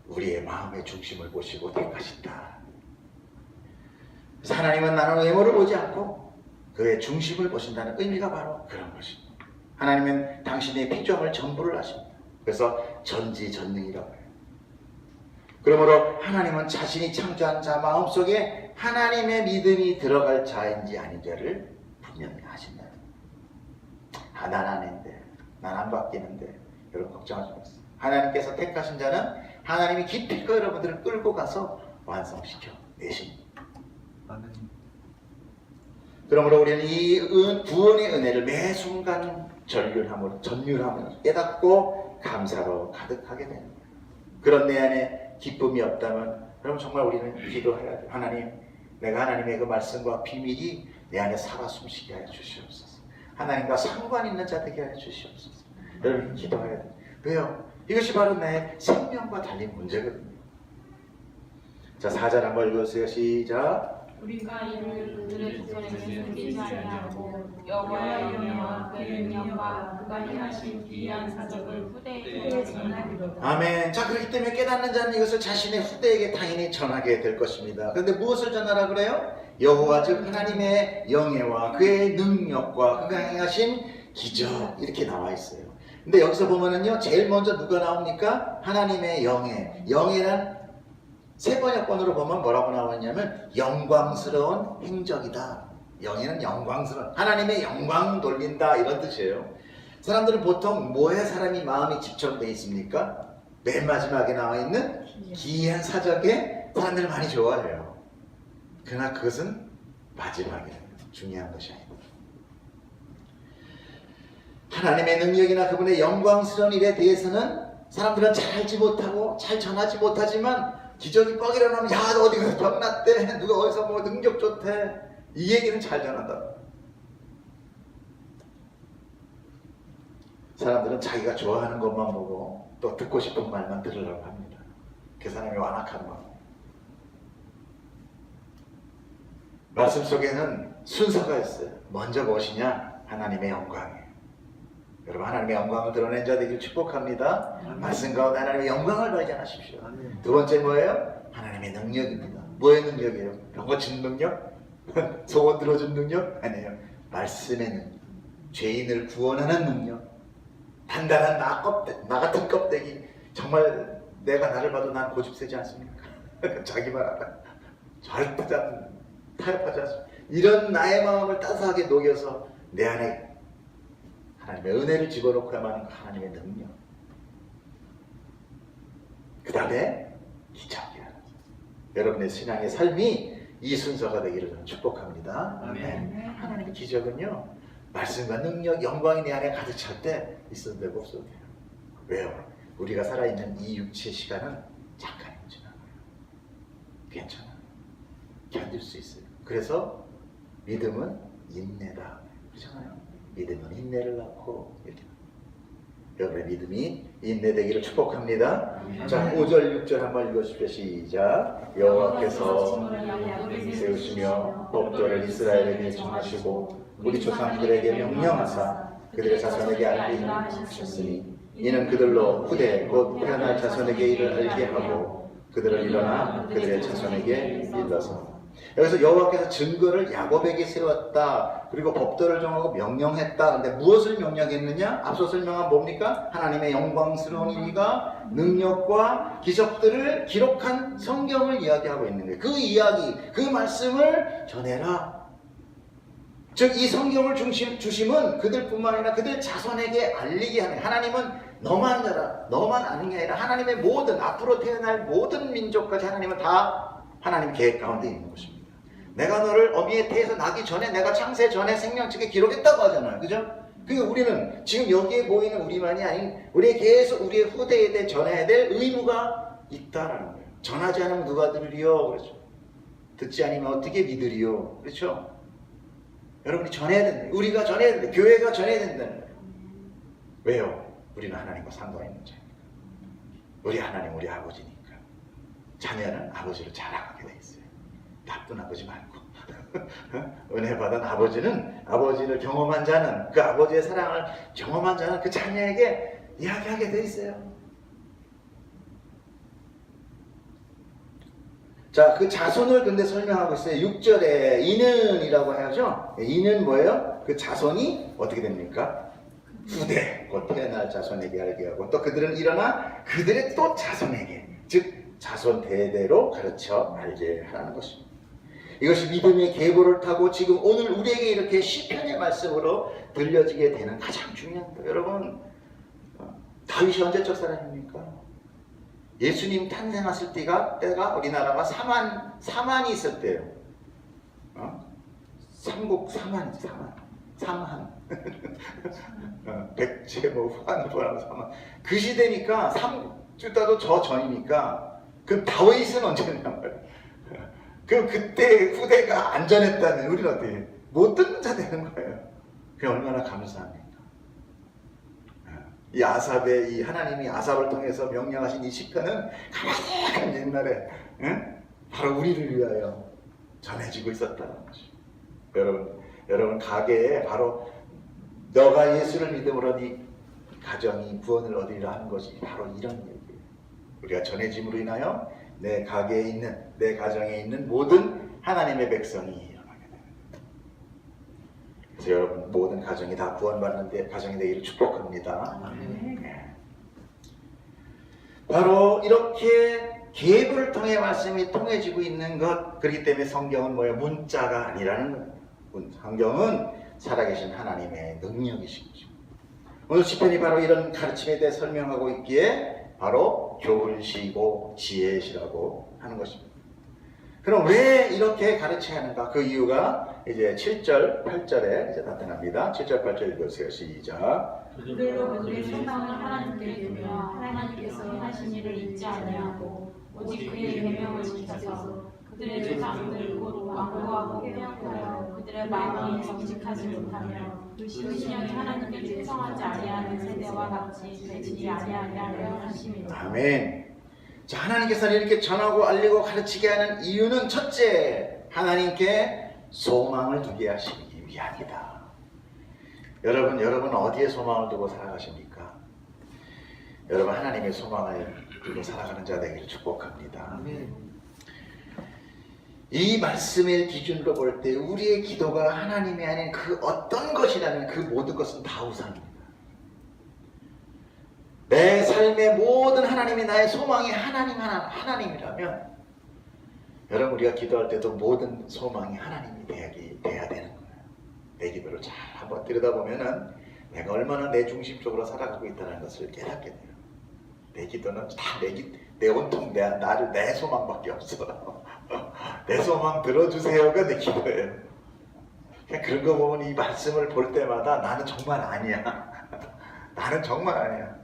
우리의 마음의 중심을 보시고 택하신다. 그래서 하나님은 나는 외모를 보지 않고 그의 중심을 보신다는 의미가 바로 그런 것입니다. 하나님은 당신의 피조물 전부를 아십니다. 그래서 전지전능이라고 해요. 그러므로 하나님은 자신이 창조한 자 마음속에 하나님의 믿음이 들어갈 자인지 아닌지를 분명히 아신다. 난 아닌데, 난 안 바뀌는데 여러분 걱정하지 마세요. 하나님께서 택하신 자는 하나님이 기필코 여러분들을 끌고 가서 완성시켜 내십니다. 그러므로 우리는 이 구원의 은혜를 매 순간 전율함으로 깨닫고 감사로 가득하게 되는 거예요. 그런 내 안에 기쁨이 없다면 그럼 정말 우리는 기도해야 돼요. 하나님, 내가 하나님의 그 말씀과 비밀이 내 안에 살아 숨쉬게 하여 주시옵소서. 하나님과 상관 있는 자 되게 하여 주시옵소서. 여러분 기도해야 돼요. 왜요? 이것이 바로 내 생명과 달린 문제거든요. 자, 4절 한번 읽어주세요. 시작. 우리가 이를 그들의 조선에게 숨기지 아니하고 여호와의 영예와 그의 능력과 그가 행하신 기이한 사적을 후대에게 전하리로다. 아멘. 자, 그렇기 때문에 깨닫는 자는 이것을 자신의 후대에게 당연히 전하게 될 것입니다. 그런데 무엇을 전하라 그래요? 여호와 즉 하나님의 영예와 그의 능력과 그가 행하신 기적, 이렇게 나와 있어요. 근데 여기서 보면은요, 제일 먼저 누가 나옵니까? 하나님의 영예. 영예란 세 번역본으로 보면 뭐라고 나오냐면 영광스러운 행적이다. 영예는 영광스러운, 하나님의 영광 돌린다, 이런 뜻이에요. 사람들은 보통 뭐에 사람이 마음이 집중되어 있습니까? 맨 마지막에 나와 있는 기이한 사적에 사람들을 많이 좋아해요. 그러나 그것은 마지막에 중요한 것이 아니다. 하나님의 능력이나 그분의 영광스러운 일에 대해서는 사람들은 잘 알지 못하고 잘 전하지 못하지만 기적이 뻑 일어나면 야 너 어디 가서 병났대, 누가 어디서 뭐 능력 좋대, 이 얘기는 잘 전한다. 사람들은 자기가 좋아하는 것만 보고 또 듣고 싶은 말만 들으려고 합니다. 그 사람의 완악한 마음. 말씀 속에는 순서가 있어요. 먼저 무엇이냐? 하나님의 영광이에요. 여러분, 하나님의 영광을 드러낸 자 되길 축복합니다. 말씀 가운데 하나님의 영광을 발견하십시오. 두 번째 뭐예요? 하나님의 능력입니다. 뭐의 능력이에요? 병 고치는 능력? 소원 들어준 능력? 아니에요. 말씀의 능력. 죄인을 구원하는 능력. 단단한 나 같은 껍데기. 정말 내가 나를 봐도 난 고집세지 않습니까? 자기 말 알아. 절대 타협하지 않습니다. 이런 나의 마음을 따스하게 녹여서 내 안에 하나님의 은혜를 집어넣고야만 하나님의 능력. 그 다음에 기적이라는 것. 여러분의 신앙의 삶이 이 순서가 되기를 저는 축복합니다. 아멘. 하나님의 기적은요, 말씀과 능력, 영광이 내 안에 가득 찰 때 있어도 되고 없어도 돼요. 왜요? 우리가 살아있는 이 육체 시간은 잠깐이면 지나가요. 괜찮아요. 견딜 수 있어요. 그래서 믿음은 인내다. 그렇잖아요. 믿음은 인내를 낳고 이렇게. 여러분의 믿음이 인내되기를 축복합니다. 자, 5절 6절 한번 읽어주십시오. 시작. 여호와께서 세우시며 법도를 이스라엘에게 정하시고 우리 조상들에게 명령하사 그들의 자손에게 알게 하셨으니 이는 그들로 후대 곧 태어날 자손에게 이를 알게 하고 그들을 일어나 그들의 자손에게 일러서. 여기서 여호와께서 증거를 야곱에게 세웠다. 그리고 법도를 정하고 명령했다. 근데 무엇을 명령했느냐? 앞서 설명한 뭡니까? 하나님의 영광스러운 일과 능력과 기적들을 기록한 성경을 이야기하고 있는 거예요. 그 이야기, 그 말씀을 전해라. 즉 이 성경을 주심은 그들뿐만 아니라 그들 자손에게 알리게 하는, 하나님은 너만 알아, 너만 아는 게 아니라 하나님의 모든 앞으로 태어날 모든 민족까지 하나님은 다 하나님 계획 가운데 있는 것입니다. 내가 너를 어미의 태에서 나기 전에, 내가 창세 전에 생명책에 기록했다고 하잖아요. 그죠? 그러니까 우리는 지금 여기에 보이는 우리만이 아닌 우리의 계속 우리의 후대에 대해 전해야 될 의무가 있다라는 거예요. 전하지 않으면 누가 들으리요? 그렇죠. 듣지 않으면 어떻게 믿으리요? 그렇죠? 여러분이 전해야 된다. 우리가 전해야 된다. 교회가 전해야 된다는 거예요. 왜요? 우리는 하나님과 상관 있는 자니까. 우리 하나님, 우리 아버지니까. 자녀는 아버지를 자랑하게 돼 있어요. 나쁜 아버지 말고. 은혜 받은 아버지는, 아버지를 경험한 자는, 그 아버지의 사랑을 경험한 자는 그 자녀에게 이야기하게 돼 있어요. 자, 그 자손을 근데 설명하고 있어요. 6절에 이는이라고 하죠. 이는 뭐예요? 그 자손이 어떻게 됩니까? 후대, 곧 태어날 자손에게 알게 하고, 또 그들은 일어나 그들의 또 자손에게, 즉 자손 대대로 가르쳐 알게 하라는 것입니다. 이것이 믿음의 계보를 타고 지금 오늘 우리에게 이렇게 시편의 말씀으로 들려지게 되는 가장 중요한 거. 여러분, 다윗이 언제적 사람입니까? 예수님 탄생했을 때가 우리나라가 사만이 있을 때예요. 삼국 사만. 백제 환부라는 사만. 그 시대니까 삼국주다도 저 전이니까. 그럼 다윗은 언제냐는 거예요. 그럼 그때 후대가 안전했다면 우리는 어떻게 못 듣는 자 되는 거예요. 그게 얼마나 감사합니까? 이 아삽의, 이 하나님이 아삽을 통해서 명령하신 이 시편은 가만히 옛날에 바로 우리를 위하여 전해지고 있었다는 거죠. 여러분 가게에 바로 너가 예수를 믿음으로 네 가정이 구원을 얻으리라 하는 것이 바로 이런 얘기예요. 우리가 전해짐으로 인하여 내 가게에 있는, 내 가정에 있는 모든 하나님의 백성이 일어나게 됩니다. 그래서 여러분 모든 가정이 다 구원받는 가정이 되기를 축복합니다. 바로 이렇게 계보를 통해 말씀이 통해지고 있는 것, 그렇기 때문에 성경은 뭐예요? 문자가 아니라는 거예요. 성경은 살아계신 하나님의 능력이신 거죠. 오늘 시편이 바로 이런 가르침에 대해 설명하고 있기에 바로 교훈시고 지혜시라고 하는 것입니다. 그럼 왜 이렇게 가르쳐야 하는가? 그 이유가 이제 7절, 8절에 이제 나타납니다. 7절, 8절 읽으세요. 시작. 그들로 그들의 소망을 하나님께 두며 하나님께서 행하신 일을 잊지 아니하고 오직 그의 계명을 지켜서 그들의 조상들 곧 완고하고 회역하여 그들의 마음이 정직하지 못하며 그 신령이 하나님께 충성하지 아니하는 세대와 같이 되지 아니하게 하려 하심이라. 아멘. 자, 하나님께서는 이렇게 전하고 알리고 가르치게 하는 이유는 첫째, 하나님께 소망을 두게 하시기 위함이다. 여러분 어디에 소망을 두고 살아가십니까? 여러분 하나님의 소망을 두고 살아가는 자 되기를 축복합니다. 이 말씀의 기준으로 볼 때 우리의 기도가 하나님이 아닌 그 어떤 것이라면 그 모든 것은 다 우상입니다. 내 삶의 모든 하나님이 나의 소망이 하나님이라면 여러분 우리가 기도할 때도 모든 소망이 하나님이 돼야 되는 거예요. 내 기도를 잘 한번 들여다보면은 내가 얼마나 내 중심적으로 살아가고 있다는 것을 깨닫게 돼요. 내 기도는 다 내 온통 내 소망밖에 없어. 내 소망 들어주세요가 내 기도예요. 그냥 그런 거 보면 이 말씀을 볼 때마다 나는 정말 아니야. 나는 정말 아니야.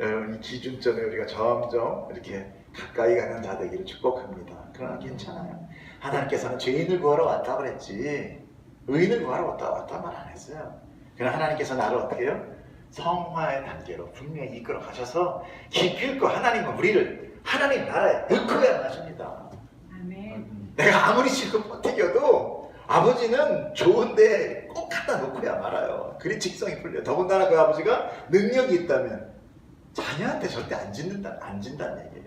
여러분 이 기준점에 우리가 점점 이렇게 가까이 가는 자 되기를 축복합니다. 그러나 괜찮아요. 하나님께서는 죄인을 구하러 왔다 그랬지 의인을 구하러 왔다 말 안 했어요. 그러나 하나님께서 나를 어떻게 해요? 성화의 단계로 분명히 이끌어 가셔서 기필코 하나님은 우리를 하나님 나라에 넣고야 하십니다. 아멘. 내가 아무리 지금 버티겨도 아버지는 좋은데 꼭 갖다 놓고야 말아요. 그리 직성이 풀려요. 더군다나 그 아버지가 능력이 있다면 자녀한테 절대 안 진다는 얘기예요.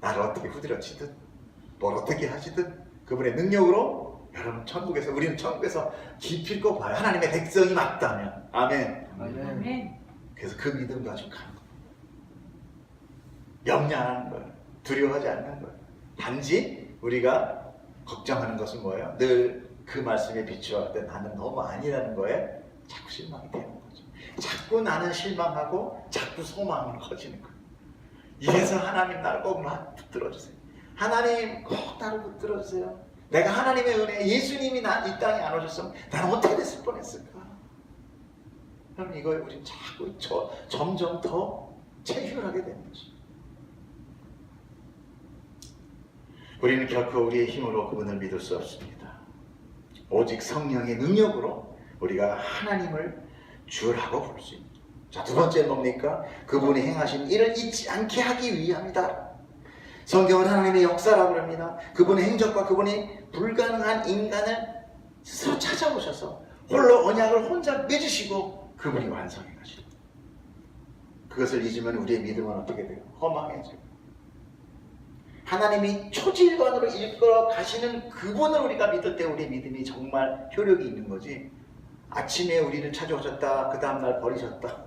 나를 어떻게 후드려치든 뭘 어떻게 하시든 그분의 능력으로 여러분 우리는 천국에서 기필코 봐요. 하나님의 백성이 맞다면. 아멘. 아멘. 그래서 그 믿음 가지고 가는 거예요. 염려 안 하는 거예요. 두려워하지 않는 거예요. 단지 우리가 걱정하는 것은 뭐예요? 늘 그 말씀에 비추어갈 때 나는 너무 아니라는 거에 자꾸 실망이 되는 거죠. 자꾸 나는 실망하고 자꾸 소망은 커지는 거예요. 이래서 하나님 나를 꼭 붙들어주세요. 하나님 꼭 나를 붙들어주세요. 내가 하나님의 은혜, 예수님이 이 땅에 안 오셨으면 나는 어떻게 됐을 뻔했을까? 그럼 이거에 우리는 자꾸 점점 더 체휼하게 되는 거죠. 우리는 결코 우리의 힘으로 그분을 믿을 수 없습니다. 오직 성령의 능력으로 우리가 하나님을 주라고 부를 수 있습니다. 자, 두 번째 뭡니까? 그분이 행하신 일을 잊지 않게 하기 위함이다. 성경은 하나님의 역사라고 합니다. 그분의 행적과 그분이 불가능한 인간을 스스로 찾아오셔서 홀로 언약을 혼자 맺으시고 그분이 완성해 가십니다. 그것을 잊으면 우리의 믿음은 어떻게 돼요? 허망해져요. 하나님이 초질관으로 이끌어 가시는 그분을 우리가 믿을 때 우리의 믿음이 정말 효력이 있는 거지. 아침에 우리를 찾아오셨다 그 다음날 버리셨다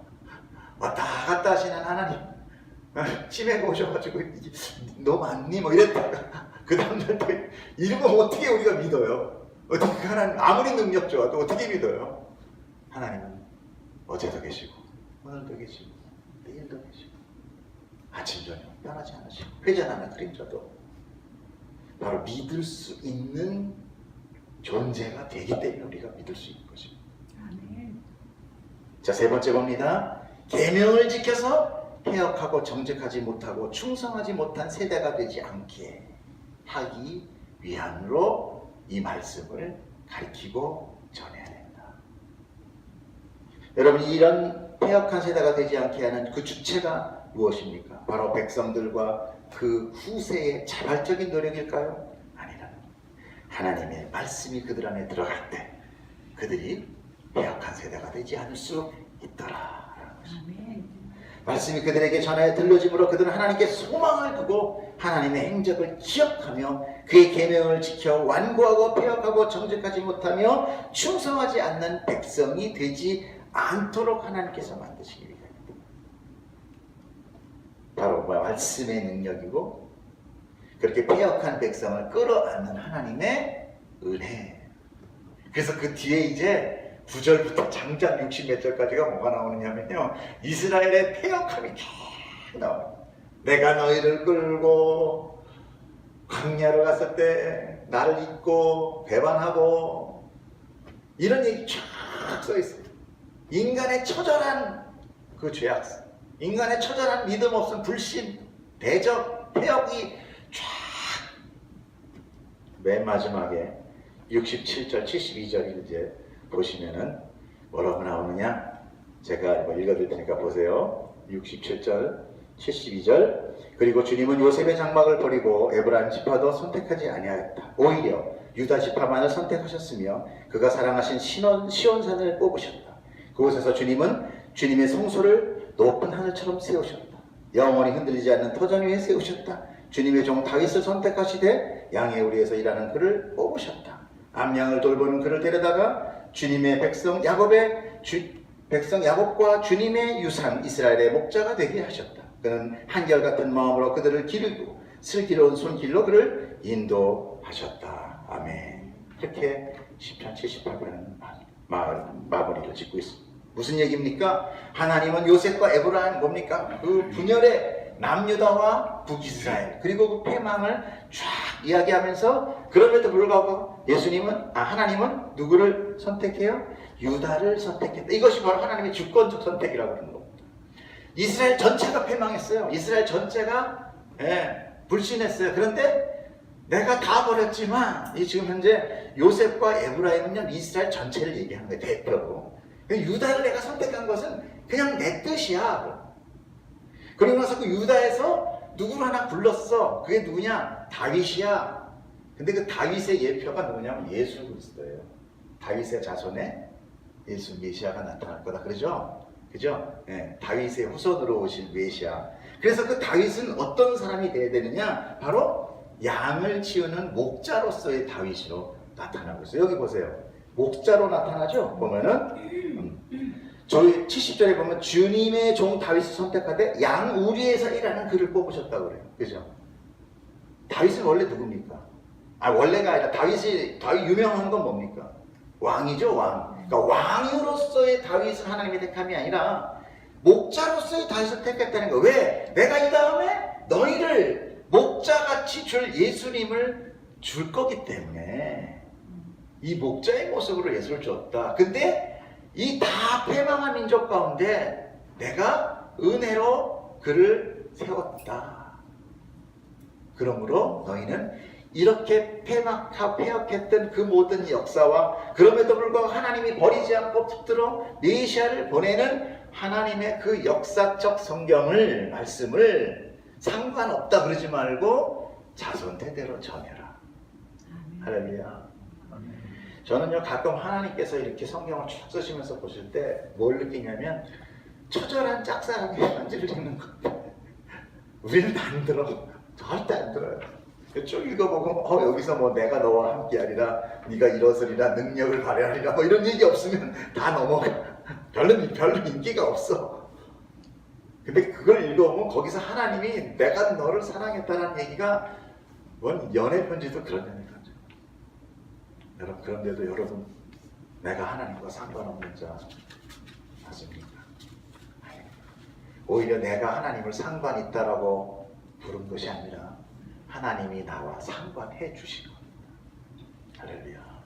왔다 갔다 하시는 하나님 치매가 오셔가지고 너 맞니? 뭐 이랬다가 그 다음날 또 이러면 어떻게 우리가 믿어요? 어떻게 하나님 아무리 능력 좋아도 어떻게 믿어요? 하나님은 어제도 계시고 오늘도 계시고 내일도 계시고 아침 저녁 변하지 않으시고 회전하는 그림자도 바로 믿을 수 있는 존재가 되기 때문에 우리가 믿을 수 있는 것입니다. 자, 세 번째 봅니다. 계명을 지켜서 폐역하고 정직하지 못하고 충성하지 못한 세대가 되지 않게 하기 위함으로 이 말씀을 가르치고 전해야 된다. 여러분 이런 폐역한 세대가 되지 않게 하는 그 주체가 무엇입니까? 바로 백성들과 그 후세의 자발적인 노력일까요? 아니라 하나님의 말씀이 그들 안에 들어갈 때 그들이 폐역한 세대가 되지 않을 수 있더라. 말씀이 그들에게 전하여 들려짐으로 그들은 하나님께 소망을 두고 하나님의 행적을 기억하며 그의 계명을 지켜 완고하고 폐역하고 정직하지 못하며 충성하지 않는 백성이 되지 않도록 하나님께서 만드시기 위함입니다. 바로 말씀의 능력이고 그렇게 폐역한 백성을 끌어안는 하나님의 은혜. 그래서 그 뒤에 이제 9절부터 장장 60몇 절까지가 뭐가 나오느냐면요, 이스라엘의 폐역함이 쫙 나와요. 내가 너희를 끌고 광야로 갔을 때 나를 잊고 배반하고 이런 얘기 쫙 써 있어요. 인간의 처절한 그 죄악성, 인간의 처절한 믿음 없음, 불신, 대적, 폐역이 쫙 맨 마지막에 67절, 72절 이제 보시면은 뭐라고 나오느냐? 제가 읽어드릴 테니까 보세요. 67절, 72절. 그리고 주님은 요셉의 장막을 버리고 에브라임 지파도 선택하지 아니하였다. 오히려 유다 지파만을 선택하셨으며 그가 사랑하신 시온산을 뽑으셨다. 그곳에서 주님은 주님의 성소를 높은 하늘처럼 세우셨다. 영원히 흔들리지 않는 터전 위에 세우셨다. 주님의 종 다윗을 선택하시되 양의 우리에서 일하는 그를 뽑으셨다. 암양을 돌보는 그를 데려다가 주님의 백성 야곱과 주님의 유산 이스라엘의 목자가 되게 하셨다. 그는 한결같은 마음으로 그들을 기르고 슬기로운 손길로 그를 인도하셨다. 아멘. 이렇게 시편 78편은 마무리를 짓고 있습니다. 무슨 얘기입니까? 하나님은 요셉과 에브라임 뭡니까? 그 분열의 남유다와 북이스라엘 그리고 그 패망을 쫙 이야기하면서 그럼에도 불구하고 하나님은 누구를 선택해요? 유다를 선택했다. 이것이 바로 하나님의 주권적 선택이라고 하는 겁니다. 이스라엘 전체가 패망했어요. 이스라엘 전체가 불신했어요. 그런데 내가 다 버렸지만 지금 현재 요셉과 에브라임은요 이스라엘 전체를 얘기하는 거예요. 대표로. 유다를 내가 선택한 것은 그냥 내 뜻이야. 그러고 나서 그 유다에서 누구를 하나 불렀어. 그게 누구냐? 다윗이야. 근데 그 다윗의 예표가 누구냐면 예수 그리스도예요. 다윗의 자손에 예수 메시아가 나타날 거다. 그러죠? 그죠? 네, 다윗의 후손으로 오실 메시아. 그래서 그 다윗은 어떤 사람이 되어야 되느냐? 바로 양을 치우는 목자로서의 다윗으로 나타나고 있어요. 여기 보세요. 목자로 나타나죠? 보면은 저희 70절에 보면 주님의 종 다윗을 선택하되 양 우리에서 일하는 그를 뽑으셨다고 그래요. 그죠? 다윗은 원래 누굽니까? 원래가 아니라 다윗 유명한 건 뭡니까? 왕이죠, 왕. 그러니까 왕으로서의 다윗을 하나님의 택함이 아니라 목자로서의 다윗을 택했다는 거예요. 왜? 내가 이 다음에 너희를 목자같이 줄 예수님을 줄 거기 때문에 이 목자의 모습으로 예수를 줬다. 근데 이 다 패망한 민족 가운데 내가 은혜로 그를 세웠다. 그러므로 너희는 이렇게 패역했던 그 모든 역사와 그럼에도 불구하고 하나님이 버리지 않고 붙들어 메시아를 보내는 하나님의 그 역사적 성경을 말씀을 상관없다 그러지 말고 자손 대대로 전해라. 할렐루야. 저는요 가끔 하나님께서 이렇게 성경을 쭉 쓰시면서 보실 때 뭘 느끼냐면 처절한 짝사랑의 편지를 읽는 것 같아요. 우리는 안 들어. 절대 안 들어요. 쭉 읽어보고 여기서 뭐 내가 너와 함께하리라, 네가 일어서리라, 능력을 발휘하리라 뭐 이런 얘기 없으면 다 넘어가. 별로 인기가 없어. 근데 그걸 읽어보면 거기서 하나님이 내가 너를 사랑했다는 얘기가 뭔 연애 편지도 그런 연애 편지. 여러분 그런데도 여러분 내가 하나님과 상관없는 자 맞습니까? 오히려 내가 하나님을 상관 있다라고 부른 것이 아니라 하나님이 나와 상관해 주신 겁니다. 할렐루야.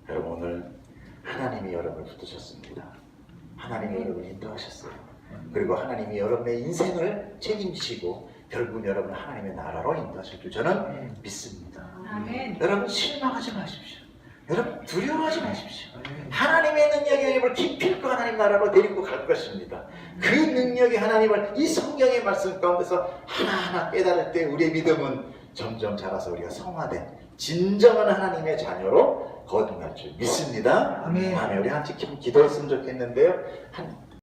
여러분 오늘 하나님이 여러분을 붙드셨습니다. 하나님이 여러분을 인도하셨어요. 그리고 하나님이 여러분의 인생을 책임지시고 결국 여러분을 하나님의 나라로 인도하실 줄 저는 믿습니다. 아멘. 여러분 실망하지 마십시오. 여러분 두려워하지 마십시오. 하나님의 능력이 여러분을 기필코 하나님 나라로 데리고 갈 것입니다. 그 능력이 하나님을 이 성경의 말씀 가운데서 하나하나 깨달을 때 우리의 믿음은 점점 자라서 우리가 성화된 진정한 하나님의 자녀로 거듭날 줄 믿습니다. 아멘. 우리 한 번 기도했으면 좋겠는데요.